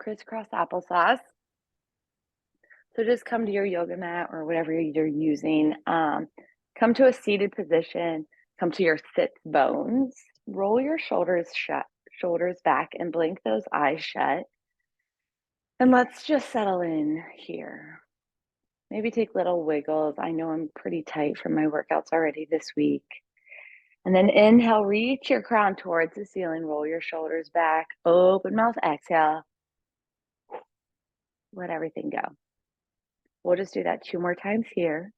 crisscross applesauce. So just come to your yoga mat or whatever you're using. Come to a seated position. Come to your sits bones. Roll your shoulders shut, shoulders back, and blink those eyes shut. And let's just settle in here. Maybe take little wiggles. I know I'm pretty tight from my workouts already this week. And then inhale, reach your crown towards the ceiling. Roll your shoulders back. Open mouth, exhale. Let everything go. We'll just do that 2 more times here.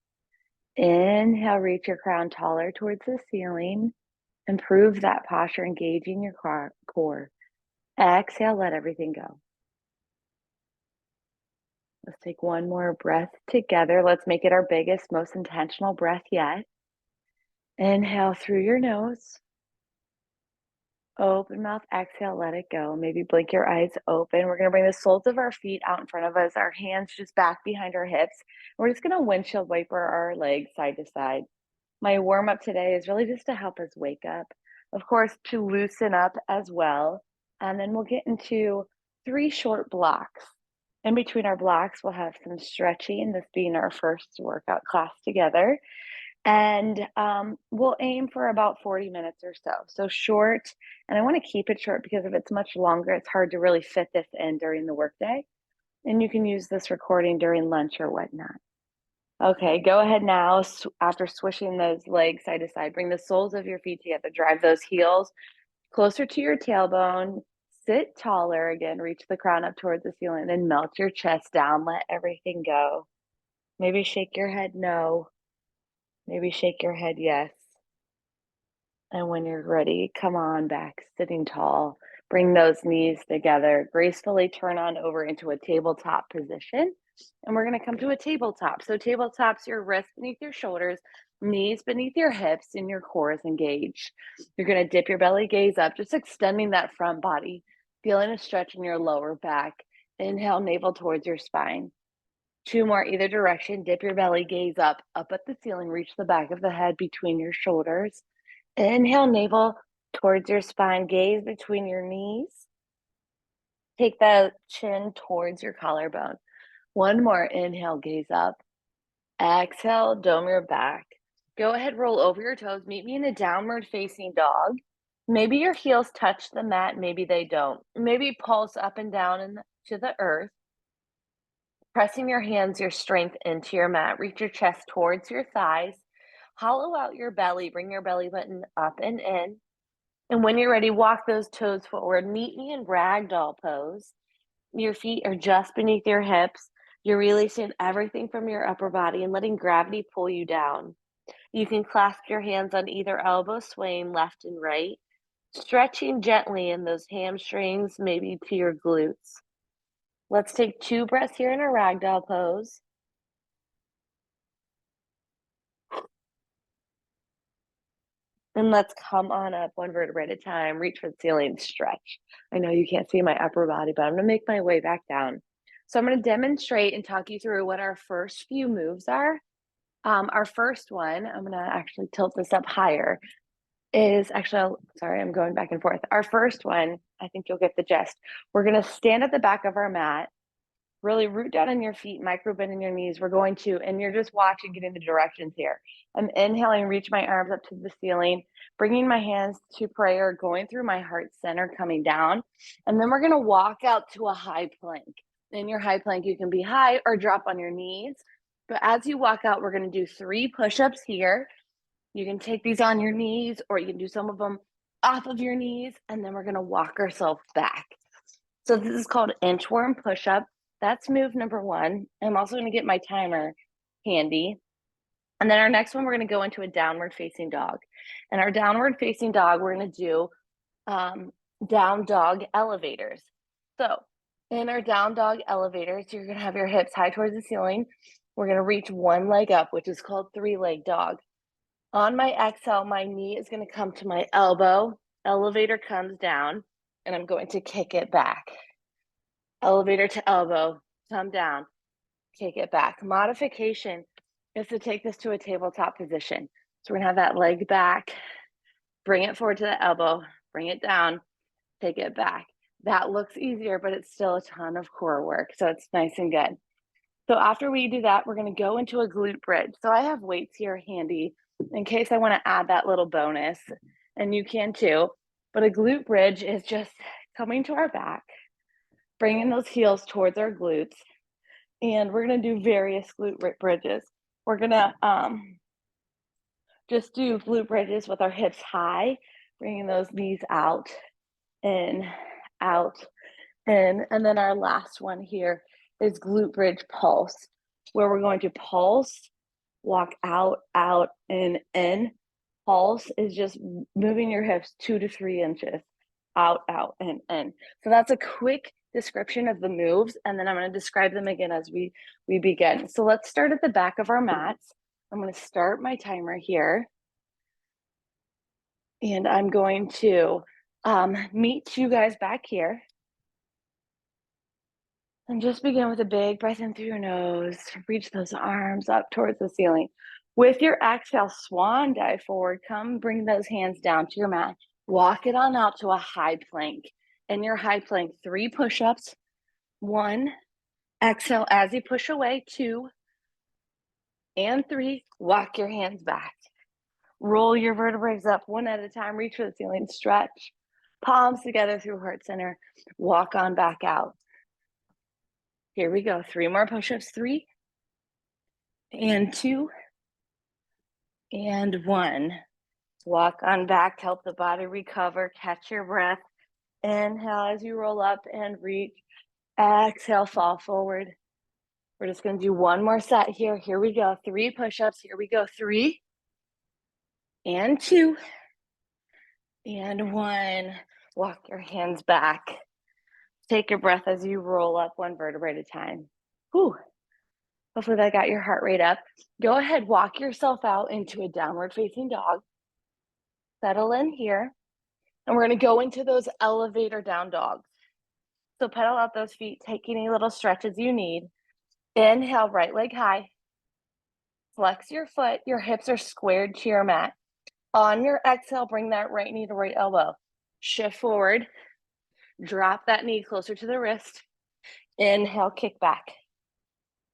Inhale, reach your crown taller towards the ceiling. Improve that posture, engaging your core. Exhale, let everything go. Let's take one more breath together. Let's make it our biggest, most intentional breath yet. Inhale through your nose. Open mouth, exhale, let it go. Maybe blink your eyes open. We're going to bring the soles of our feet out in front of us, our hands just back behind our hips. We're just going to windshield wiper our legs side to side. My warm up today is really just to help us wake up, of course, to loosen up as well. And then we'll get into 3 short blocks. In between our blocks, we'll have some stretching, this being our first workout class together. And we'll aim for about 40 minutes or so. So short, and I want to keep it short because if it's much longer, it's hard to really fit this in during the workday. And you can use this recording during lunch or whatnot. Okay, go ahead now, after swishing those legs side to side, bring the soles of your feet together, drive those heels closer to your tailbone, sit taller again, reach the crown up towards the ceiling, then melt your chest down, let everything go. Maybe shake your head no, maybe shake your head yes. And when you're ready, come on back, sitting tall. Bring those knees together, gracefully turn on over into a tabletop position. And we're going to come to a tabletop. So tabletop's your wrists beneath your shoulders, knees beneath your hips, and your core is engaged. You're going to dip your belly gaze up, just extending that front body, feeling a stretch in your lower back. Inhale, navel towards your spine. 2 more either direction. Dip your belly gaze up at the ceiling, reach the back of the head between your shoulders. Inhale, navel towards your spine, gaze between your knees. Take the chin towards your collarbone. 1 more, inhale, gaze up. Exhale, dome your back. Go ahead, roll over your toes. Meet me in a downward facing dog. Maybe your heels touch the mat, maybe they don't. Maybe pulse up and down to the earth. Pressing your hands, your strength into your mat. Reach your chest towards your thighs. Hollow out your belly. Bring your belly button up and in. And when you're ready, walk those toes forward. Meet me in ragdoll pose. Your feet are just beneath your hips. You're releasing everything from your upper body and letting gravity pull you down. You can clasp your hands on either elbow, swaying left and right, stretching gently in those hamstrings, maybe to your glutes. Let's take 2 breaths here in a ragdoll pose. And let's come on up 1 vertebrae at a time. Reach for the ceiling, stretch. I know you can't see my upper body, but I'm going to make my way back down. So I'm going to demonstrate and talk you through what our first few moves are. Our first one, I'm going to actually tilt this up higher, is actually, sorry, I'm going back and forth. Our first one, I think you'll get the gist. We're going to stand at the back of our mat, really root down in your feet, micro bend in your knees. We're going to, and you're just watching, getting the directions here. I'm inhaling, reach my arms up to the ceiling, bringing my hands to prayer, going through my heart center, coming down. And then we're going to walk out to a high plank. In your high plank, you can be high or drop on your knees. But as you walk out, we're going to do 3 push-ups here. You can take these on your knees, or you can do some of them off of your knees. And then we're going to walk ourselves back. So this is called inchworm push-up. That's move number 1. I'm also going to get my timer handy. And then our next one, we're going to go into a downward facing dog. And our downward facing dog, we're going to do down dog elevators. So in our down dog elevators, you're going to have your hips high towards the ceiling. We're going to reach 1 leg up, which is called 3-leg dog. On my exhale, my knee is going to come to my elbow. Elevator comes down, and I'm going to kick it back. Elevator to elbow, come down, kick it back. Modification is to take this to a tabletop position. So we're gonna have that leg back, bring it forward to the elbow, bring it down, take it back. That looks easier, but it's still a ton of core work, so it's nice and good. So after we do that, we're gonna go into a glute bridge. So I have weights here handy in case I wanna add that little bonus, and you can too. But a glute bridge is just coming to our back, bringing those heels towards our glutes, and we're gonna do various glute bridges. We're gonna just do glute bridges with our hips high, bringing those knees out, in, out, in. And then our last one here is glute bridge pulse, where we're going to pulse, walk out, out, in. Pulse is just moving your hips 2 to 3 inches, out, and in. So that's a quick description of the moves, and then I'm going to describe them again as we begin. So let's start at the back of our mats. I'm going to start my timer here, and I'm going to meet you guys back here. And just begin with a big breath in through your nose. Reach those arms up towards the ceiling. With your exhale, swan dive forward. Come bring those hands down to your mat. Walk it on out to a high plank. In your high plank, 3 push-ups. 1. Exhale as you push away. 2. And 3. Walk your hands back. Roll your vertebrae up one at a time. Reach for the ceiling. Stretch. Palms together through heart center. Walk on back out. Here we go. 3 more push-ups. 3 and 2 and 1. Walk on back. Help the body recover. Catch your breath. Inhale as you roll up and reach. Exhale, fall forward. We're just going to do 1 more set here. Here we go. 3 push-ups. Here we go. 3 and 2 and 1. Walk your hands back. Take a breath as you roll up 1 vertebrae at a time. Whew. Hopefully that got your heart rate up. Go ahead, walk yourself out into a downward facing dog. Settle in here. And we're going to go into those elevator down dogs. So pedal out those feet, take any little stretches you need. Inhale, right leg high. Flex your foot. Your hips are squared to your mat. On your exhale, bring that right knee to right elbow. Shift forward. Drop that knee closer to the wrist. Inhale, kick back.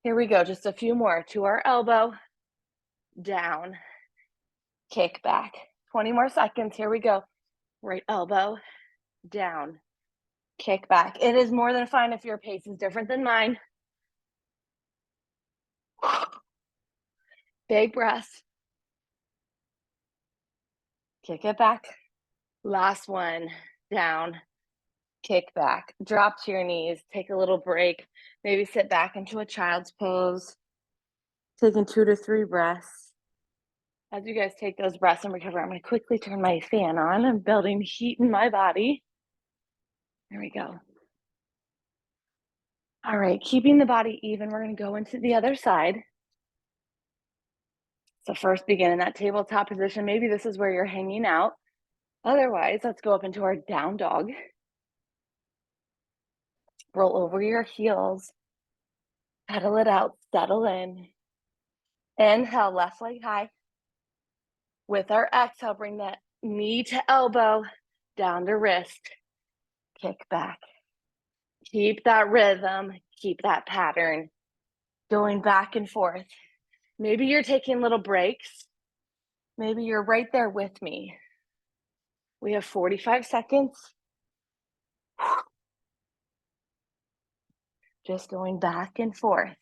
Here we go. Just a few more. To our elbow. Down. Kick back. 20 more seconds. Here we go. Right elbow. Down. Kick back. It is more than fine if your pace is different than mine. Big breath. Kick it back. Last one. Down. Kick back. Drop to your knees. Take a little break. Maybe sit back into a child's pose. Taking 2 to 3 breaths. As you guys take those breaths and recover, I'm going to quickly turn my fan on. I'm building heat in my body. There we go. All right, keeping the body even, we're going to go into the other side. So first begin in that tabletop position. Maybe this is where you're hanging out. Otherwise, let's go up into our down dog. Roll over your heels. Pedal it out, settle in. Inhale, left leg high. With our exhale, bring that knee to elbow, down to wrist. Kick back. Keep that rhythm, keep that pattern. Going back and forth. Maybe you're taking little breaks. Maybe you're right there with me. We have 45 seconds. Just going back and forth.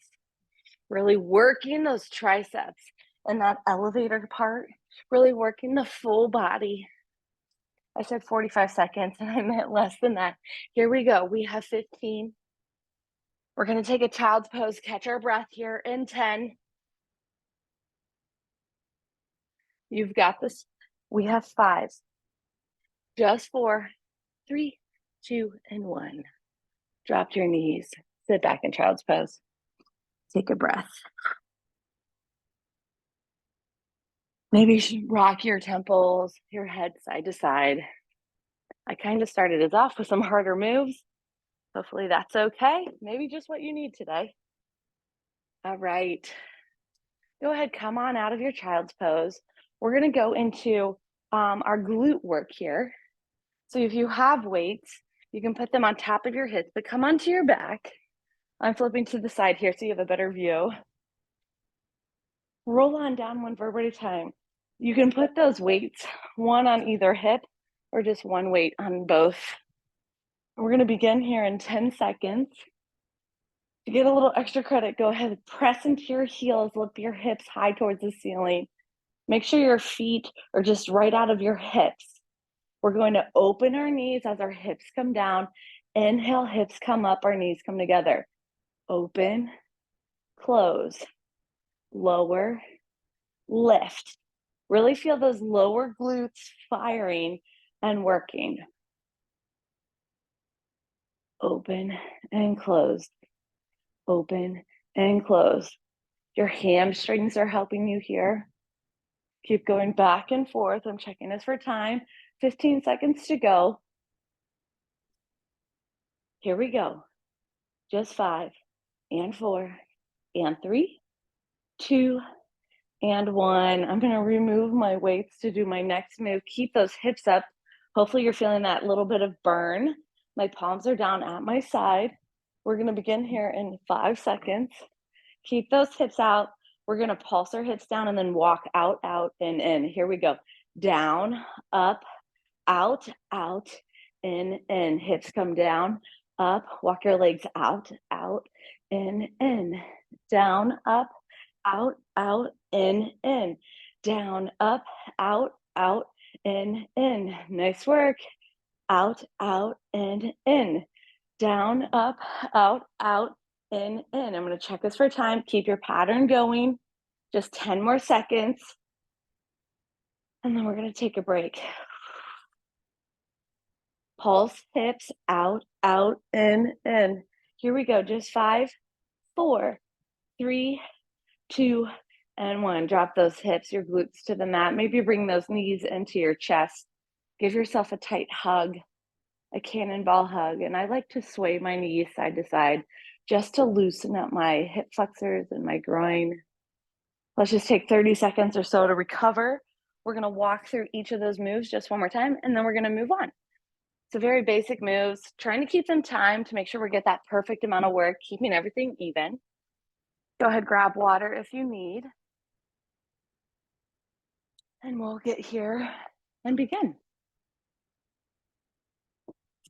Really working those triceps and that elevator part. Really working the full body. I said 45 seconds and I meant less than that. Here we go. We have 15. We're going to take a child's pose, catch our breath here in 10. You've got this. We have 5. Just 4, 3, 2, and 1. Drop to your knees. Sit back in child's pose. Take a breath. Maybe you should rock your temples, your head side to side. I kind of started us off with some harder moves. Hopefully that's okay. Maybe just what you need today. All right. Go ahead, come on out of your child's pose. We're going to go into our glute work here. So if you have weights, You can put them on top of your hips, but come onto your back. I'm flipping to the side here so you have a better view. Roll on down one vertebra at a time. You can put those weights, one on either hip or just one weight on both. We're going to begin here in 10 seconds. To get a little extra credit, go ahead and press into your heels, lift your hips high towards the ceiling. Make sure your feet are just right out of your hips. We're going to open our knees as our hips come down. Inhale, hips come up, our knees come together. Open, close, lower, lift. Really feel those lower glutes firing and working. Open and close. Open and close. Your hamstrings are helping you here. Keep going back and forth. I'm checking this for time. 15 seconds to go. Here we go. Just 5 and 4 and 3, 2, and 1. I'm going to remove my weights to do my next move. Keep those hips up. Hopefully you're feeling that little bit of burn. My palms are down at my side. We're going to begin here in 5 seconds. Keep those hips out. We're going to pulse our hips down and then walk out, out, and in. Here we go. Down, up, out, out, in. Hips come down, up. Walk your legs out, out, in. Down, up, out, out, in. Down, up, out, out, in. Nice work. Out, out, in. Down, up, out, out, in. I'm going to check this for time. Keep your pattern going. Just 10 more seconds. And then we're going to take a break. Pulse, hips, out, out, in. Here we go. Just 5, 4, 3, 2, and 1. Drop those hips, your glutes to the mat. Maybe bring those knees into your chest. Give yourself a tight hug, a cannonball hug. And I like to sway my knees side to side just to loosen up my hip flexors and my groin. Let's just take 30 seconds or so to recover. We're going to walk through each of those moves just one more time, and then we're going to move on. So very basic moves, trying to keep them timed to make sure we get that perfect amount of work, keeping everything even. Go ahead, grab water if you need. And we'll get here and begin.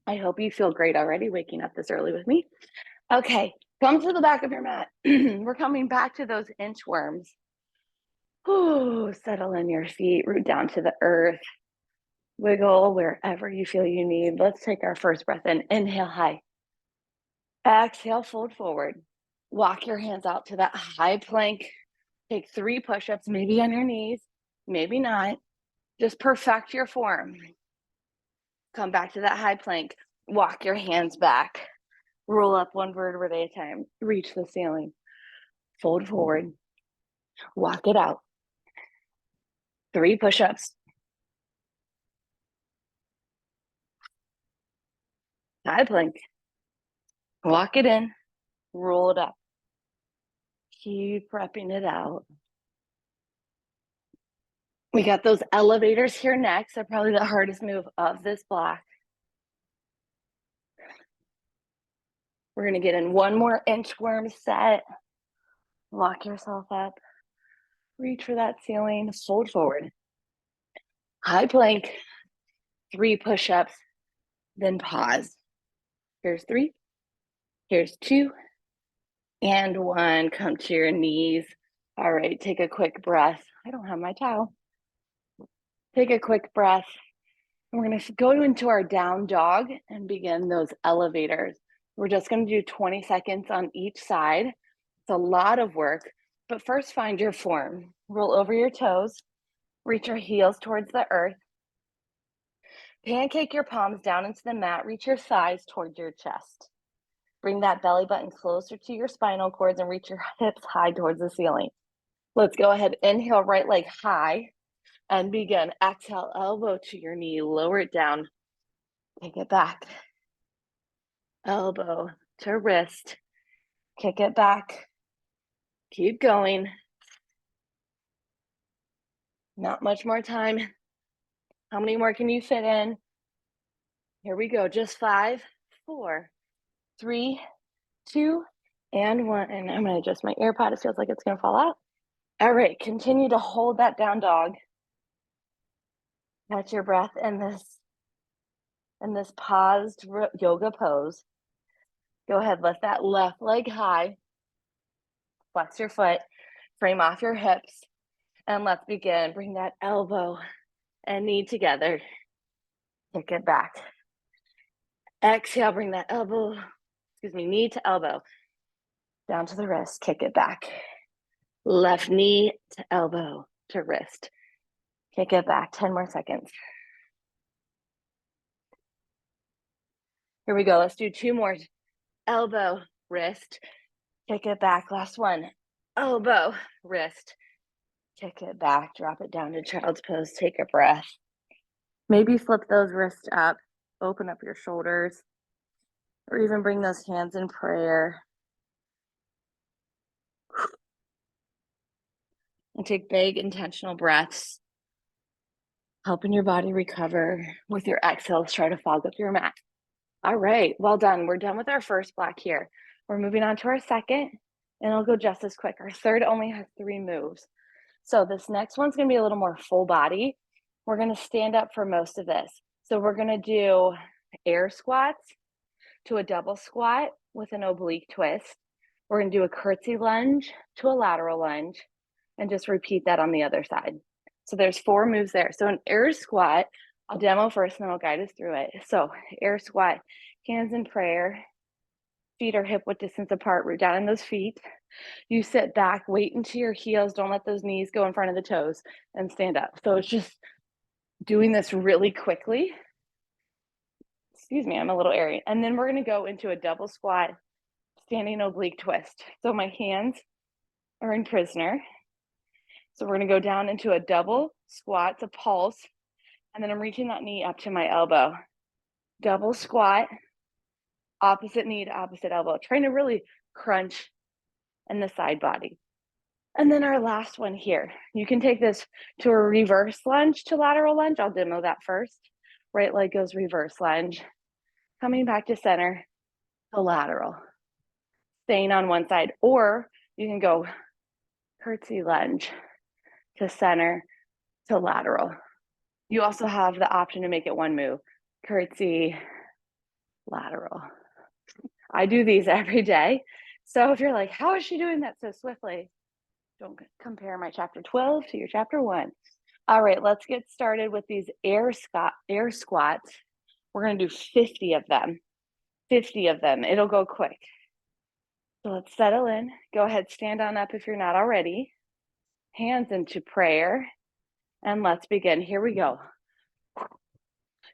I hope you feel great already waking up this early with me. Okay, come to the back of your mat. We're coming back to those inchworms. Ooh, settle in your feet, root down to the earth. Wiggle wherever you feel you need. Let's take our first breath in. Inhale high. Exhale, fold forward. Walk your hands out to that high plank. Take 3 push-ups, maybe on your knees, maybe not. Just perfect your form. Come back to that high plank. Walk your hands back. Roll up 1 vertebrae at a time. Reach the ceiling. Fold forward. Walk it out. 3 push-ups. High plank. Walk it in. Roll it up. Keep prepping it out. We got those elevators here next. They're probably the hardest move of this block. We're going to get in 1 more inchworm set. Lock yourself up. Reach for that ceiling. Fold forward. High plank. 3 push-ups. Then pause. Here's 3. Here's 2. And 1. Come to your knees. All right, take a quick breath. I don't have my towel. Take a quick breath. And we're going to go into our down dog and begin those elevators. We're just going to do 20 seconds on each side. It's a lot of work, but first find your form. Roll over your toes, reach your heels towards the earth. Pancake your palms down into the mat, reach your thighs towards your chest. Bring that belly button closer to your spinal cords and reach your hips high towards the ceiling. Let's go ahead, inhale, right leg high, and begin. Exhale, elbow to your knee, lower it down. Take it back. Elbow to wrist. Kick it back. Keep going. Not much more time. How many more can you fit in? Here we go. Just 5, 4, 3, 2, and 1. And I'm going to adjust my AirPod. It feels like it's going to fall out. All right. Continue to hold that down dog. Catch your breath in this paused yoga pose. Go ahead. Lift that left leg high. Flex your foot. Frame off your hips. And let's begin. Bring that elbow and knee together. Kick it back. Exhale, bring that knee to elbow. Down to the wrist, kick it back. Left knee to elbow to wrist. Kick it back, 10 more seconds. Here we go, let's do 2 more. Elbow, wrist, kick it back. Last one, elbow, wrist, kick it back. Drop it down to child's pose, take a breath. Maybe flip those wrists up, open up your shoulders, or even bring those hands in prayer. And take big intentional breaths, helping your body recover. With your exhales, try to fog up your mat. All right, well done. We're done with our first block here. We're moving on to our second, and it'll go just as quick. Our third only has 3 moves. So this next one's gonna be a little more full body. We're gonna stand up for most of this. So we're gonna do air squats to a double squat with an oblique twist. We're gonna do a curtsy lunge to a lateral lunge, and just repeat that on the other side. So there's 4 moves there. So an air squat, I'll demo first and then I'll guide us through it. So air squat, hands in prayer, feet are hip width distance apart, root down in those feet. You sit back, weight into your heels, don't let those knees go in front of the toes, and stand up. So it's just doing this really quickly. Excuse me, I'm a little airy. And then we're gonna go into a double squat, standing oblique twist. So my hands are in prisoner. So we're gonna go down into a double squat, it's a pulse, and then I'm reaching that knee up to my elbow. Double squat, opposite knee to opposite elbow, trying to really crunch in the side body. And then our last one here, you can take this to a reverse lunge to lateral lunge. I'll demo that first. Right leg goes reverse lunge, coming back to center to lateral, staying on one side, or you can go curtsy lunge to center to lateral. You also have the option to make it one move, curtsy, lateral. I do these every day. So if you're like, how is she doing that so swiftly? Don't compare my chapter 12 to your chapter 1. All right, let's get started with these air squats. We're gonna do 50 of them. 50 of them, it'll go quick. So let's settle in. Go ahead, stand on up if you're not already. Hands into prayer. And let's begin. Here we go.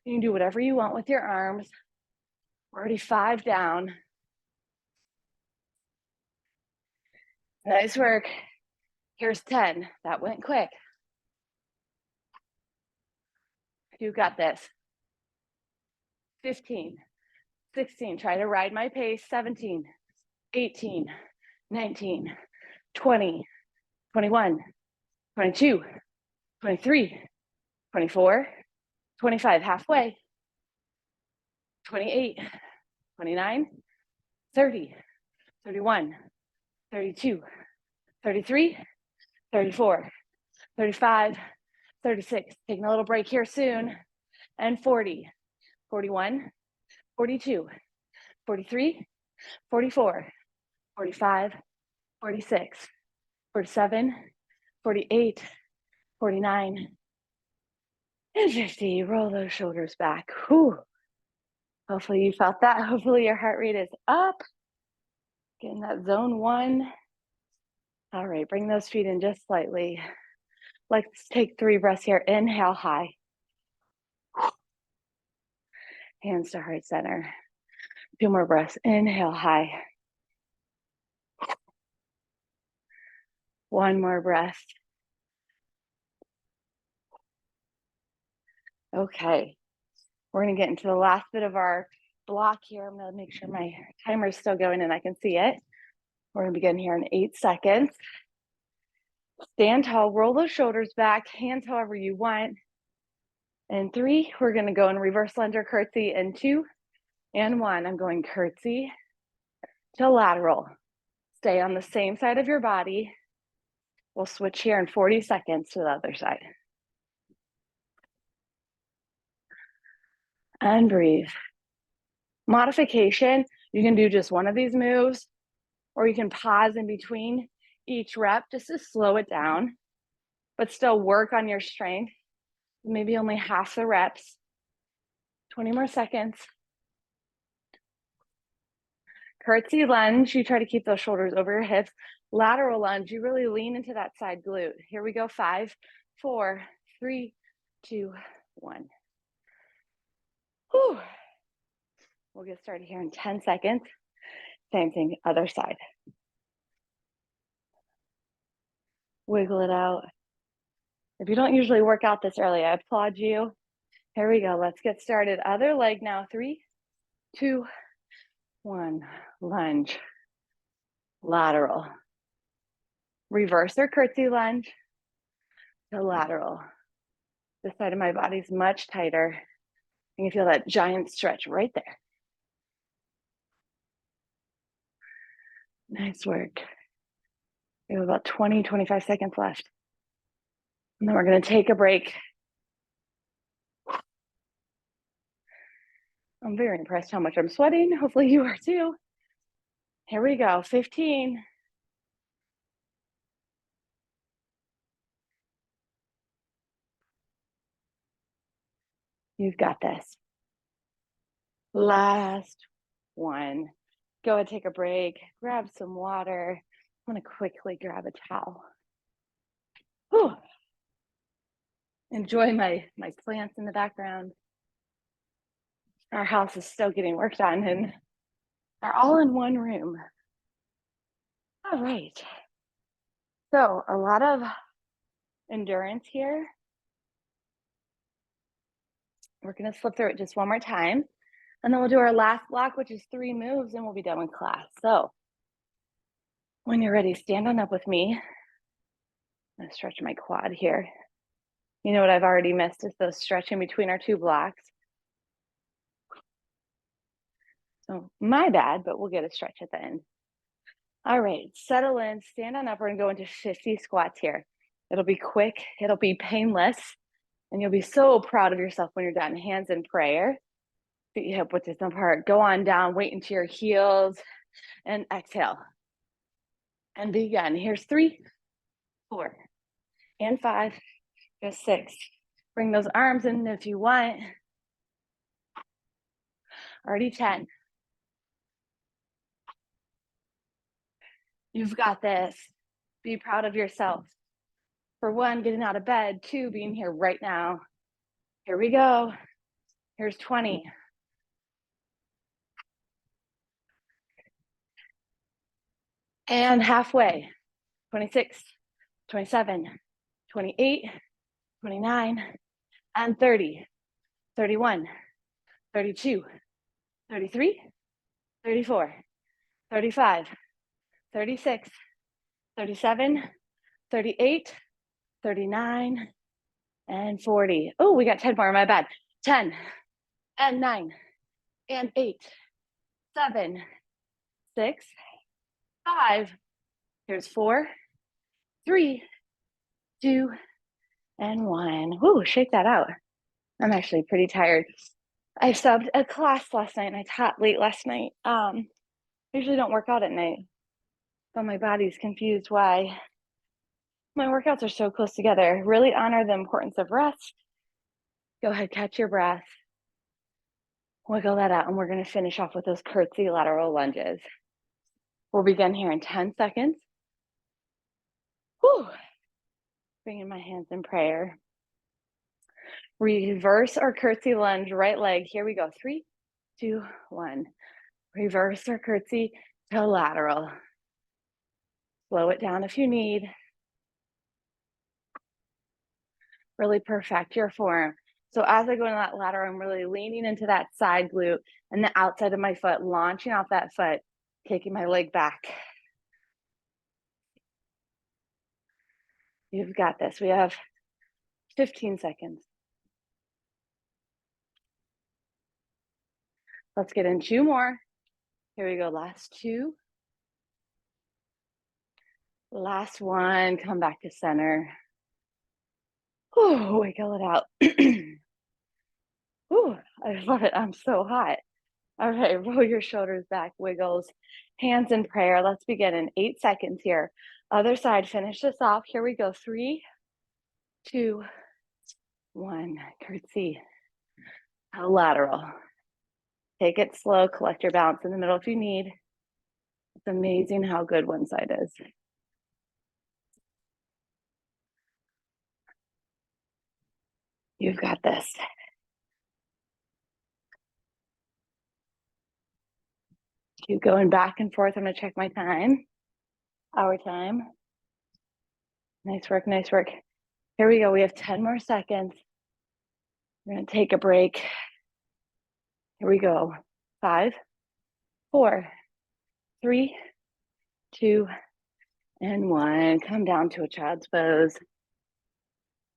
You can do whatever you want with your arms. We're already 5 down. Nice work. Here's 10. That went quick. You got this. 15, 16. Try to ride my pace. 17, 18, 19, 20, 21, 22, 23, 24, 25. Halfway. 28, 29, 30, 31, 32, 33, 34, 35, 36. Taking a little break here soon. And 40, 41, 42, 43, 44, 45, 46, 47, 48, 49, and 50. Roll those shoulders back. Whew. Hopefully you felt that. Hopefully your heart rate is up. Getting that zone 1. All right, bring those feet in just slightly. Let's take 3 breaths here. Inhale high. Hands to heart center. 2 more breaths. Inhale high. 1 more breath. Okay, we're gonna get into the last bit of our block here. I'm gonna make sure my timer is still going and I can see it. We're gonna begin here in 8 seconds. Stand tall, roll those shoulders back, hands however you want. And 3, we're gonna go in reverse lunge or curtsy in 2 and 1. I'm going curtsy to lateral. Stay on the same side of your body. We'll switch here in 40 seconds to the other side. And breathe. Modification, you can do just one of these moves, or you can pause in between each rep just to slow it down, but still work on your strength. Maybe only half the reps. 20 more seconds. Curtsy lunge, you try to keep those shoulders over your hips. Lateral lunge, you really lean into that side glute. Here we go, 5, 4, 3, 2, 1. Whew. We'll get started here in 10 seconds. Same thing, other side. Wiggle it out. If you don't usually work out this early, I applaud you. Here we go, let's get started. Other leg now, 3, 2, 1. Lunge, lateral. Reverse or curtsy lunge to lateral. This side of my body is much tighter. You can feel that giant stretch right there. Nice work. We have about 20, 25 seconds left. And then we're gonna take a break. I'm very impressed how much I'm sweating. Hopefully you are too. Here we go, 15. You've got this. Last one. Go ahead, take a break, grab some water. I'm gonna quickly grab a towel. Whew. Enjoy my plants in the background. Our house is still getting worked on and they're all in one room. All right. So a lot of endurance here. We're gonna flip through it just one more time. And then we'll do our last block, which is 3 moves, and we'll be done with class. So when you're ready, stand on up with me. I'm gonna stretch my quad here. You know what I've already missed is those stretching between our 2 blocks. So my bad, but we'll get a stretch at the end. All right, settle in, stand on up. We're gonna go into 50 squats here. It'll be quick, it'll be painless, and you'll be so proud of yourself when you're done. Hands in prayer, feet hip width apart. Go on down, weight into your heels, and exhale. And begin. Here's 3, 4, and 5, just 6. Bring those arms in if you want. Already 10. You've got this. Be proud of yourself. For 1, getting out of bed. 2, being here right now. Here we go. Here's 20. And halfway. 26, 27, 28, 29, and 30, 31, 32, 33, 34, 35, 36, 37, 38, 39, and 40. Oh, we got 10 more, my bad. 10, and 9, and 8, 7, 6, 5. Here's 4, 3, 2, and 1. Ooh, shake that out. I'm actually pretty tired. I subbed a class last night and I taught late last night. Usually don't work out at night, but my body's confused why my workouts are so close together. Really honor the importance of rest. Go ahead, catch your breath. Wiggle that out, and we're gonna finish off with those curtsy lateral lunges. We'll begin here in 10 seconds. Whew. Bringing my hands in prayer. Reverse or curtsy lunge, right leg. Here we go, 3, 2, 1. Reverse or curtsy to lateral. Slow it down if you need. Really perfect your form. So as I go into that lateral, I'm really leaning into that side glute and the outside of my foot, launching off that foot, taking my leg back. You've got this. We have 15 seconds. Let's get in 2 more. Here we go, last 2. Last 1, come back to center. Whew, wiggle it out. Whew, I love it, I'm so hot. All right, roll your shoulders back, wiggles, hands in prayer. Let's begin in 8 seconds here. Other side, finish this off. Here we go, 3, 2, 1, curtsy, lateral. Take it slow, collect your balance in the middle if you need. It's amazing how good one side is. You've got this. Keep going back and forth. I'm gonna check my time. Our time. Nice work, nice work. Here we go, we have 10 more seconds. We're gonna take a break. Here we go, 5, 4, 3, 2, and 1. Come down to a child's pose.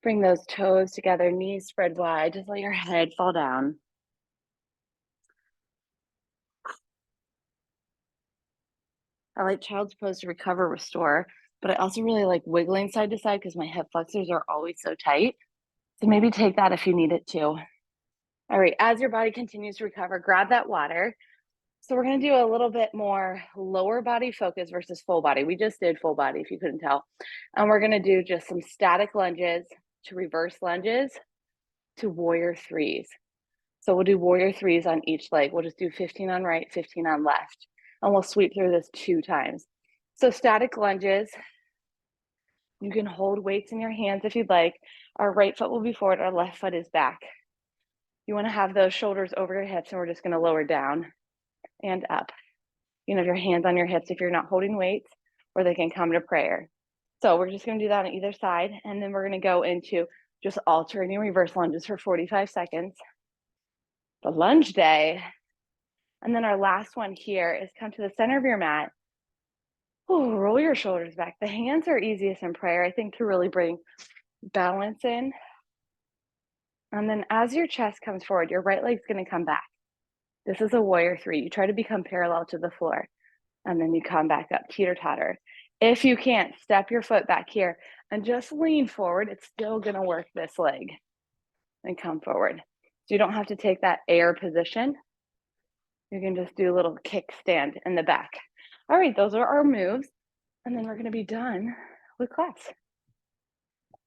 Bring those toes together, knees spread wide. Just let your head fall down. I like child's pose to recover, restore, but I also really like wiggling side to side because my hip flexors are always so tight. So maybe take that if you need it too. All right, as your body continues to recover, grab that water. So we're gonna do a little bit more lower body focus versus full body. We just did full body, if you couldn't tell. And we're gonna do just some static lunges to reverse lunges to warrior 3s. So we'll do warrior 3s on each leg. We'll just do 15 on right, 15 on left. And we'll sweep through this 2 times. So static lunges, you can hold weights in your hands if you'd like. Our right foot will be forward, our left foot is back. You wanna have those shoulders over your hips, and we're just gonna lower down and up. You know, your hands on your hips if you're not holding weights, or they can come to prayer. So we're just gonna do that on either side, and then we're gonna go into just alternating reverse lunges for 45 seconds. The lunge day. And then our last one here is come to the center of your mat. Ooh, roll your shoulders back. The hands are easiest in prayer, I think, to really bring balance in. And then as your chest comes forward, your right leg's gonna come back. This is a warrior 3. You try to become parallel to the floor, and then you come back up, teeter-totter. If you can't, step your foot back here and just lean forward. It's still gonna work this leg. And come forward. So you don't have to take that air position. You can just do a little kickstand in the back. All right, those are our moves. And then we're gonna be done with class.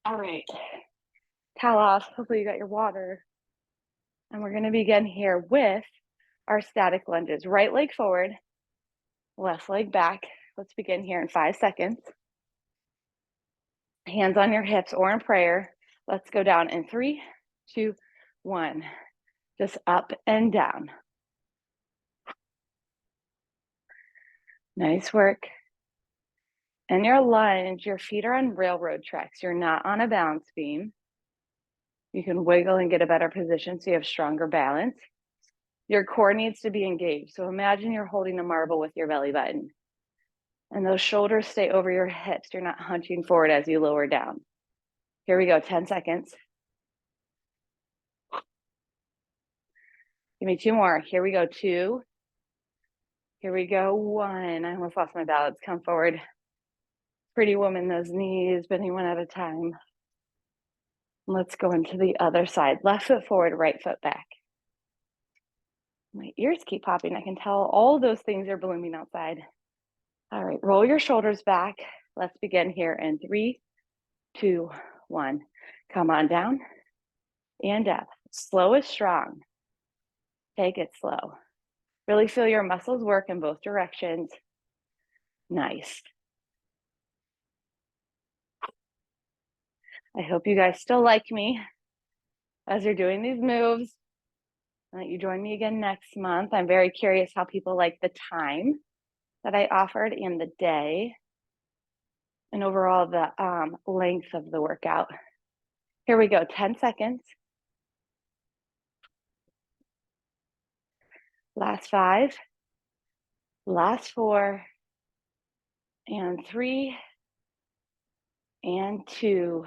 All right, towel off. Hopefully you got your water. And we're gonna begin here with our static lunges. Right leg forward, left leg back. Let's begin here in 5 seconds. Hands on your hips or in prayer. Let's go down in 3, 2, 1. Just up and down. Nice work. In your lunge, your feet are on railroad tracks. You're not on a balance beam. You can wiggle and get a better position so you have stronger balance. Your core needs to be engaged. So imagine you're holding a marble with your belly button. And those shoulders stay over your hips. You're not hunching forward as you lower down. Here we go, 10 seconds. Give me 2 more. Here we go, 2. Here we go, 1. I almost lost my balance. Come forward. Pretty woman, those knees, bending one at a time. Let's go into the other side. Left foot forward, right foot back. My ears keep popping. I can tell all those things are blooming outside. All right, roll your shoulders back. Let's begin here in 3, 2, 1. Come on down and up. Slow is strong. Take it slow. Really feel your muscles work in both directions. Nice. I hope you guys still like me as you're doing these moves. And that you join me again next month. I'm very curious how people like the time that I offered and the day and overall the length of the workout. Here we go, 10 seconds. Last 5, last 4, and 3, and 2,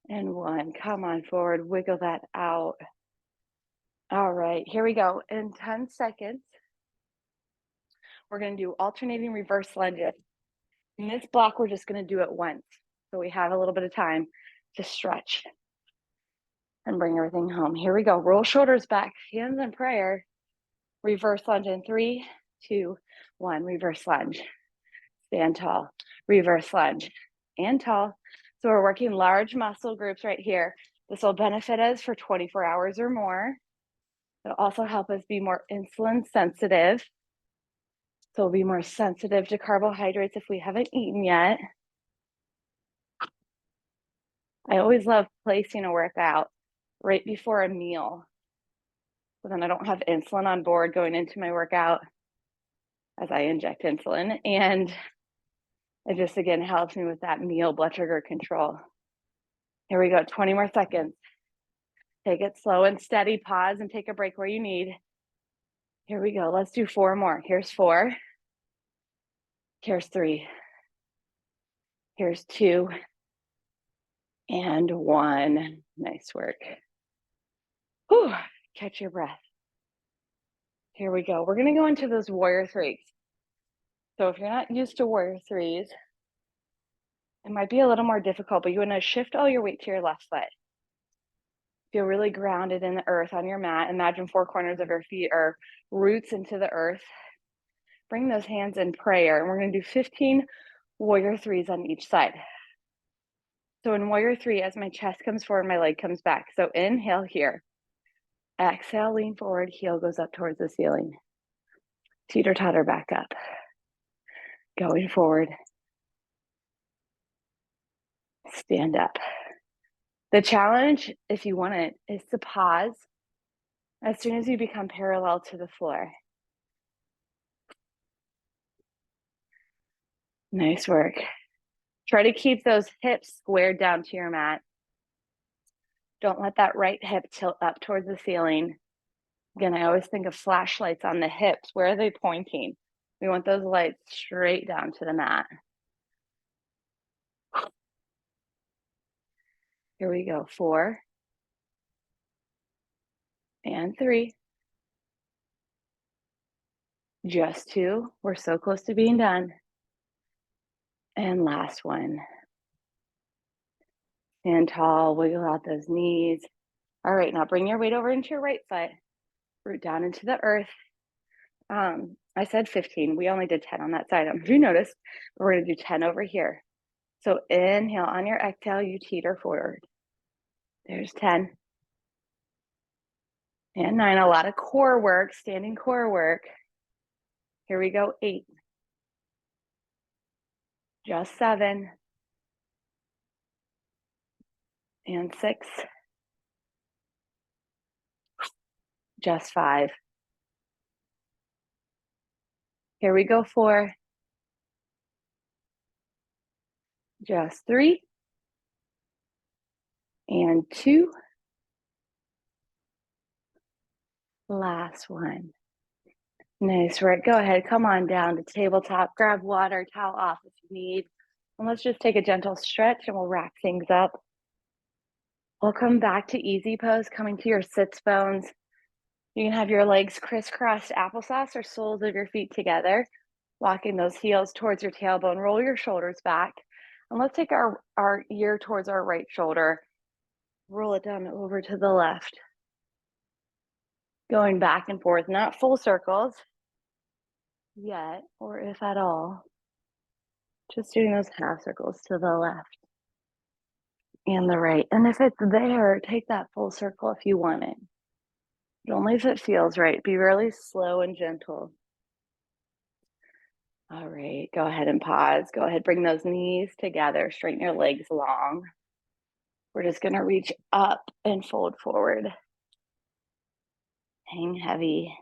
and 1. Come on forward, wiggle that out. All right, here we go. In 10 seconds, we're going to do alternating reverse lunges. In this block, we're just going to do it once. So we have a little bit of time to stretch and bring everything home. Here we go. Roll shoulders back, hands in prayer. Reverse lunge in 3, 2, 1. Reverse lunge. Stand tall. Reverse lunge. And tall. So we're working large muscle groups right here. This will benefit us for 24 hours or more. It'll also help us be more insulin sensitive. So we'll be more sensitive to carbohydrates if we haven't eaten yet. I always love placing a workout right before a meal. So then I don't have insulin on board going into my workout as I inject insulin. And it just, again, helps me with that meal blood sugar control. Here we go, 20 more seconds. Take it slow and steady, pause and take a break where you need. Here we go, let's do 4 more. Here's 4. Here's 3. Here's 2. And 1. Nice work. Whew, catch your breath. Here we go. We're gonna go into those warrior 3s. So if you're not used to warrior 3s, it might be a little more difficult, but you wanna shift all your weight to your left foot. Feel really grounded in the earth on your mat. Imagine 4 corners of your feet are roots into the earth. Bring those hands in prayer, and we're gonna do 15 warrior 3s on each side. So in warrior 3, as my chest comes forward, my leg comes back. So inhale here. Exhale, lean forward, heel goes up towards the ceiling. Teeter-totter back up. Going forward. Stand up. The challenge, if you want it, is to pause as soon as you become parallel to the floor. Nice work. Try to keep those hips squared down to your mat. Don't let that right hip tilt up towards the ceiling. Again, I always think of flashlights on the hips. Where are they pointing? We want those lights straight down to the mat. Here we go. 4 and 3. Just 2. We're so close to being done. And last one. Stand tall, wiggle out those knees. All right, now bring your weight over into your right foot. Root down into the earth. I said 15. We only did 10 on that side. If you noticed, we're going to do 10 over here. So inhale, on your exhale, you teeter forward. There's 10. And 9, a lot of core work, standing core work. Here we go, 8. Just 7. And 6. Just 5. Here we go, 4. Just 3. And 2. Last one. Nice work. Go ahead, come on down to tabletop, grab water, towel off if you need. And let's just take a gentle stretch and we'll wrap things up. We'll come back to easy pose, coming to your sits bones. You can have your legs crisscrossed applesauce or soles of your feet together, walking those heels towards your tailbone. Roll your shoulders back. And let's take our ear towards our right shoulder. Roll it down over to the left. Going back and forth, not full circles yet, or if at all. Just doing those half circles to the left and the right. And if it's there, take that full circle if you want it. But only if it feels right. Be really slow and gentle. All right, go ahead and pause. Go ahead, bring those knees together. Straighten your legs long. We're just gonna reach up and fold forward. Hang heavy.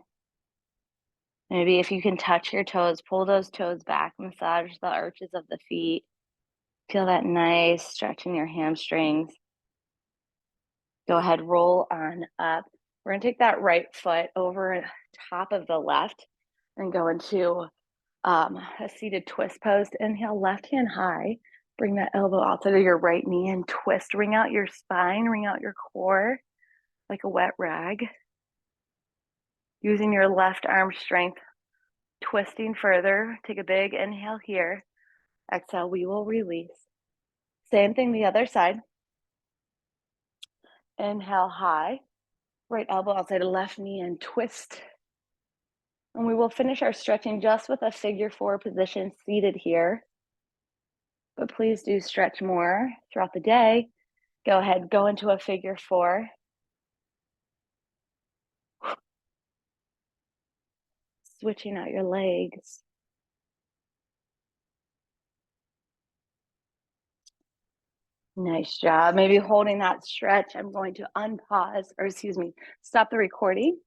Maybe if you can touch your toes, pull those toes back, massage the arches of the feet. Feel that nice stretch in your hamstrings. Go ahead, roll on up. We're gonna take that right foot over top of the left and go into a seated twist pose. Inhale, left hand high. Bring that elbow outside of your right knee and twist. Wring out your spine, wring out your core like a wet rag. Using your left arm strength, twisting further. Take a big inhale here. Exhale, we will release. Same thing the other side. Inhale high. Right elbow outside of left knee and twist. And we will finish our stretching just with a figure four position seated here. But please do stretch more throughout the day. Go ahead, go into a figure four. Switching out your legs. Nice job. Maybe holding that stretch. I'm going to unpause, or excuse me, stop the recording.